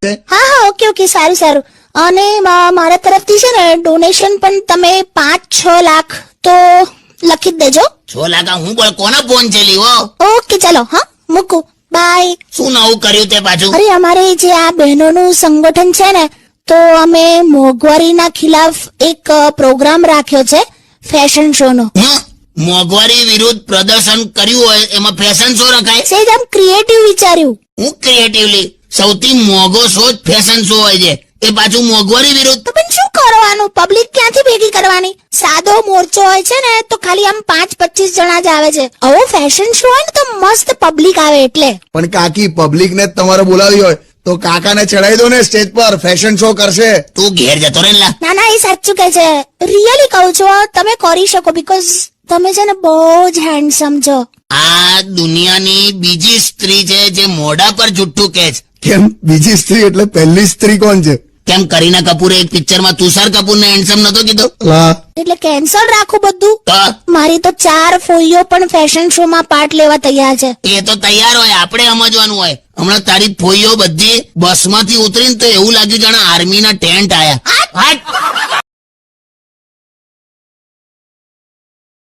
માટે. હા હા, ઓકે ઓકે, સારું સારું. અને મારા તરફથી છે ને ડોનેશન પણ તમે 5-6 લાખ તો લખી જ દેજો. 6 લાખ હું બોલ, કોનો ફોન છે લીવો? ઓકે ચાલો, હા મૂકું, બાય. શું નવું કર્યું તે પાછું? અરે અમારે જે આ બહેનોનું સંગઠન છે ને, તો અમે મોંઘવારીના ખિલાફ એક પ્રોગ્રામ રાખ્યો છે, ફેશન શો નો. મોંઘવારી વિરુદ્ધ પ્રદર્શન કર્યું હોય એમાં ફેશન શો રખાય? સેજ આમ ક્રિએટિવ વિચાર્યું. હું ક્રિએટિવલી સૌથી મોંઘો શો જ ફેશન શો હોય છે, એ પાછું મોંઘવારી વિરુદ્ધ. તો પણ શું કરવાનું, પબ્લિક ક્યાંથી ભેગી કરવાની? સાદો મોરચો હોય છે ને તો ખાલી આમ 5-25 જણા જ આવે છે. આવો ફેશન શો હોય ને તો મસ્ત પબ્લિક આવે એટલે. પણ કાકી, પબ્લિક ને તમારે બોલાવી હોય તો કાકાને ચડાવી દો ને સ્ટેજ પર, ફેશન શો કરશે. તું ઘેર જતો રહે લા. ના ના, એ સાચું કહે છે, રિયલી કહું છું, તમે કરી શકો, બીકોઝ તમે છે ને બહુ જ હેન્ડસમ છો. આ દુનિયાની બીજી સ્ત્રી છે જે મોઢા પર જુઠ્ઠું કહે છે. કેમ, બીજી સ્ત્રી એટલે પહેલી સ્ત્રી કોણ છે? કેમ કરીના કપૂરે એક પિક્ચરમાં તુષાર કપૂરને હેન્ડસમ નતો કીધો? લા, એટલે કેન્સલ રાખું બધું? તો મારી તો 4 ફોઈઓ પણ ફેશન શો માં પાર્ટ લેવા તૈયાર છે. એ તો તૈયાર હોય, આપણે સમજવાનું હોય. હમણાં તારી ફોઈઓ બધી બસમાંથી ઉતરીને તો એવું લાગ્યું જાણે આર્મીના ટેન્ટ આયા.